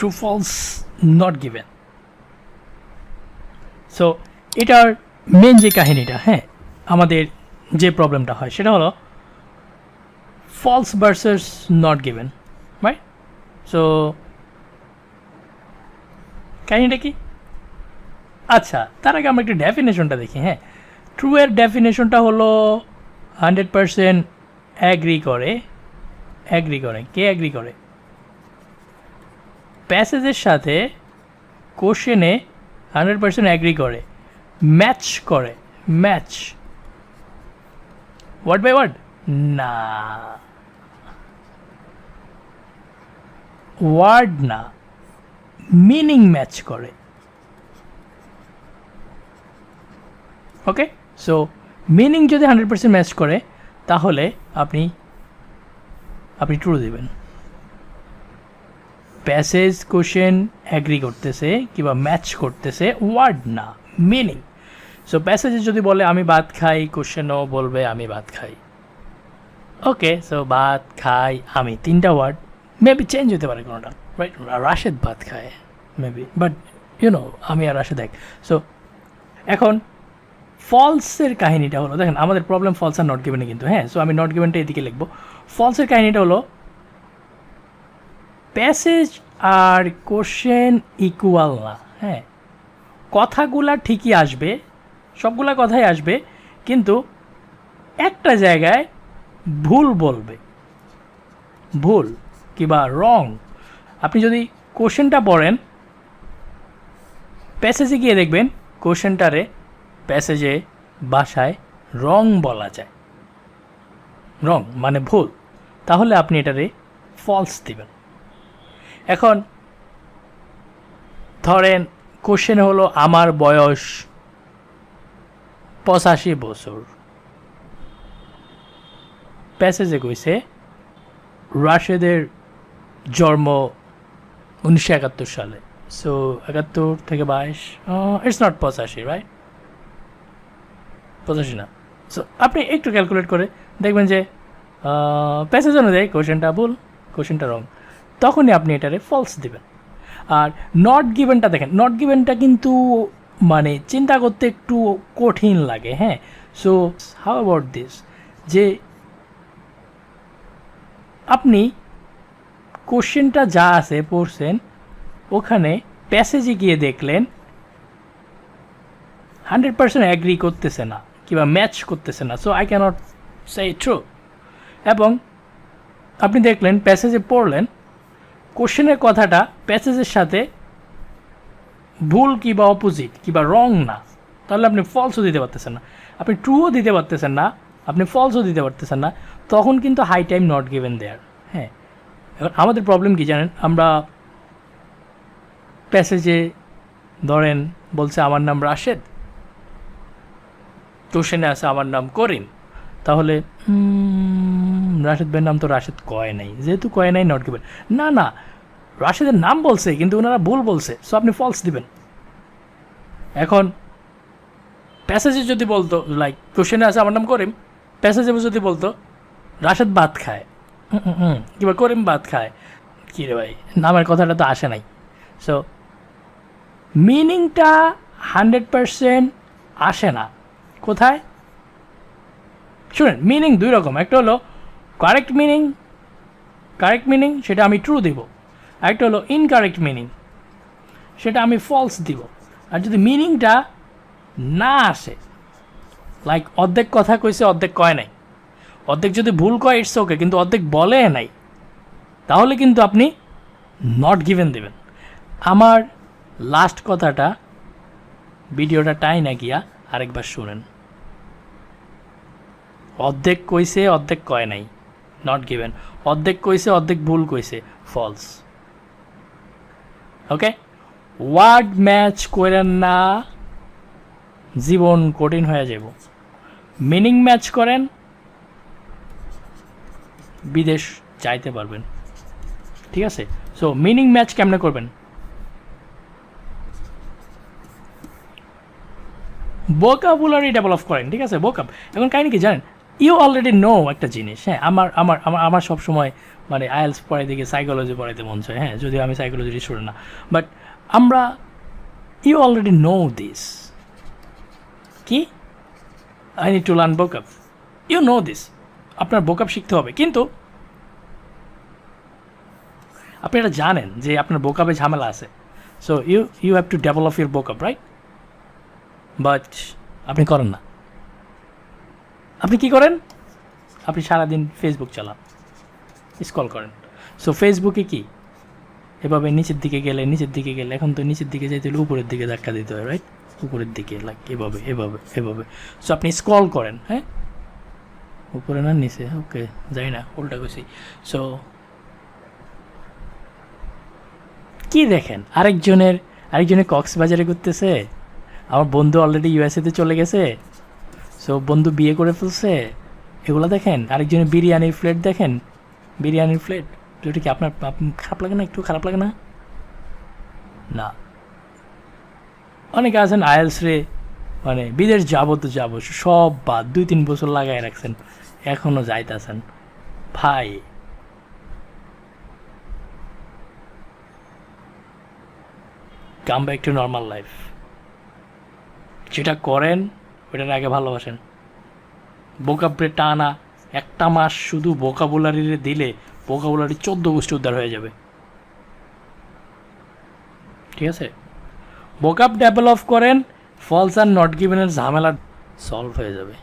True false not given. So এটার main যে কাহিনীটা, হ্যাঁ, আমাদের যে প্রবলেমটা হয় সেটা হলো false versus not given, right? So কাহিনীটা কি? আচ্ছা, তার আগে আমরা একটু ডেফিনেশনটা দেখি। হ্যাঁ, ট্রু এর ডেফিনেশনটা হলো 100% অ্যাগ্রি করে। কে অ্যাগ্রি করে? প্যাসেজের সাথে কোশ্চেনে 100% অ্যাগ্রি করে, ম্যাচ করে। ম্যাচ ওয়ার্ড বাই ওয়ার্ড না, ওয়ার্ড না, মিনিং ম্যাচ করে। ওকে, সো মিনিং যদি 100% ম্যাচ করে তাহলে আপনি ট্রু দেবেন। প্যাসেজ কোশ্চেন অ্যাগ্রি করতেছে কিংবা ম্যাচ করতেছে, ওয়ার্ড না, মিনিং। সো প্যাসেজে যদি বলে আমি ভাত খাই, কোশ্চেনও বলবে আমি ভাত খাই। ওকে, সো ভাত খাই আমি, তিনটা ওয়ার্ড, মেবি চেঞ্জ হতে পারে কোনোটা, রাইট? রাশেদ ভাত খায় মেবি, বাট আমি আর রাশেদ এক। সো এখন ফলসের কাহিনীটা হলো, দেখেন আমাদের প্রবলেম ফলস আর নট গিভেনে কিন্তু, হ্যাঁ। সো আমি নট গিভেনটা এদিকে লিখবো। ফলসের কাহিনীটা হলো প্যাসেজ আর কোশ্চেন ইকুয়াল না, হ্যাঁ। কথাগুলা ঠিকই আসবে, সবগুলা কথাই আসবে, কিন্তু একটা জায়গায় ভুল বলবে, ভুল কিংবা রং। আপনি যদি কোশ্চেনটা পড়েন, প্যাসেজে গিয়ে দেখবেন কোশ্চেনটারে প্যাসেজে ভাষায় রং বলা যায়, রং মানে ভুল, তাহলে আপনি এটারে ফলস দিবেন। এখন ধরেন কোশ্চেন হলো আমার বয়স 85 বছর, প্যাসেজে কইছে রাশেদের জন্ম 1971 সালে। সো 71 থেকে 22, ইটস নট 85, রাইট? 85 না। সো আপনি একটু ক্যালকুলেট করে দেখবেন যে প্যাসেজ অনুযায়ী কোশ্চেনটা ভুল, কোশ্চেনটা রং, তখনই আপনি এটারে ফলস দিবেন। আর নট গিভেনটা দেখেন, নট গিভেনটা কিন্তু মানে চিন্তা করতে একটু কঠিন লাগে, হ্যাঁ। সো হাউ অ্যাবাউট দিস, যে আপনি কোশ্চেনটা যা আছে পড়ছেন, ওখানে প্যাসেজে গিয়ে দেখলেন 100% অ্যাগ্রি করতেছে না কিংবা ম্যাচ করতেছে না, so I cannot say true. এবং আপনি দেখলেন প্যাসেজে পড়লেন, কোশ্চেনের কথাটা প্যাসেজের সাথে ভুল কিংবা অপোজিট কিংবা রং না, তাহলে আপনি ফলসও দিতে পারতেছেন না, আপনি ট্রুও দিতে পারতেছেন না, আপনি ফলসও দিতে পারতেছেন না, তখন কিন্তু হাই টাইম নট গিভেন দেয়ার, হ্যাঁ। এবার আমাদের প্রবলেম কি জানেন, আমরা প্যাসেজে ধরেন বলছে আমার নাম রাশেদ, কোশ্চেনে আছে আমার নাম করিম, তাহলে রাশেদ ভাইয়ের নাম তো রাশেদ কয় নাই, যেহেতু কয় নাই নট গিভেন। না না, রাশেদের নাম বলছে কিন্তু ওনারা ভুল বলছে, সো আপনি ফলস দিবেন। এখন প্যাসেজে যদি বলতো, লাইক কোশ্চেনে আছে আমার নাম করিম, প্যাসেজে যদি বলতো রাশেদ ভাত খায় কিংবা করিম ভাত খায়, কী রে ভাই, নামের কথাটা তো আসে নাই। সো মিনিংটা 100% আসে না। কোথায়? শুনেন, মিনিং দুই রকম, একটা হলো কারেক্ট মিনিং, সেটা আমি ট্রু দিব, আরেকটা হলো ইনকারেক্ট মিনিং, সেটা আমি ফলস দিব। আর যদি মিনিংটা না আসে, লাইক অর্ধেক কথা কইছে অর্ধেক কয় নাই, অর্ধেক যদি ভুল কয় ইটস ওকে, কিন্তু অর্ধেক বলে নাই, তাহলে কিন্তু আপনি নট গিভেন দেবেন। আমার লাস্ট কথাটা, ভিডিওটা টাই না গিয়া আরেকবার শুনেন। অর্ধেক কইছে অর্ধেক কয় নাই, নট গিভেন। অর্ধেক কইছে অর্ধেক ভুল কইছে, ফলস। ওকে, ওয়ার্ড ম্যাচ করেন না, জীবন কঠিন হয়ে যাব। মিনিং ম্যাচ করেন, বিদেশ যাইতে পারবেন, ঠিক আছে? সো মিনিং ম্যাচ কেমনে করবেন? ভোকাবুলারি ডেভেলপ করেন, ঠিক আছে? ভোকাব, এখন কাহিনী কি জানেন, ইউ অলরেডি নো একটা জিনিস, হ্যাঁ। আমার আমার আমার আমার সবসময় মানে আইএলস পড়াই দিকে সাইকোলজি পড়াইতে মন চায়, হ্যাঁ, যদিও আমি সাইকোলজির স্টুডেন্ট না, বাট আমরা ইউ অলরেডি নো দিস কি I need to learn vocab, you know this, আপনার বোকআপ শিখতে হবে, কিন্তু আপনি এটা জানেন যে আপনার বোকআপে ঝামেলা আছে, so you have to develop your vocab, right? But আপনি করেন না। আপনি কি করেন? আপনি সারাদিন ফেসবুক চালান, স্ক্রল করেন। সো ফেসবুকে কি এভাবে নিচের দিকে গেলে এখন তো নিচের দিকে যাইতে হলে উপরের দিকে ধাক্কা দিতে হয়, রাইট? উপরের দিকে লাইক এভাবে এভাবে এভাবে। সো আপনি স্ক্রল করেন, হ্যাঁ, উপরে না নিচে, ওকে যাই না, উল্টা কইছি। সো কি দেখেন, আরেকজনের কক্সবাজারে ঘুরতেছে, আমার বন্ধু অলরেডি ইউএসএতে চলে গেছে, সো বন্ধু বিয়ে করে ফেলছে, এগুলো দেখেন। আরেকজনের বিরিয়ানির প্লেট দেখেন, বিরিয়ানির প্লেট, যেটা কি আপনার খারাপ লাগে না? একটু খারাপ লাগে না? না। অনেকে আছেন আইএলস রে মানে বিদেশ যাবো তো যাবো সব বাদ 2-3 বছর লাগাই রাখছেন, এখনও যাইতেছেন। ভাই come back to normal life. যেটা করেন ওইটার আগে ভালোবাসেন। বোকাবরে টানা একটা মাস শুধু বোকাবুলারিরে দিলে বোকাবুলারি 14 গোষ্ঠী উদ্ধার হয়ে যাবে, ঠিক আছে? বোকাপ ডেভেলপ করেন, ফলস আর নট গিভেনের ঝামেলা সলভ হয়ে যাবে।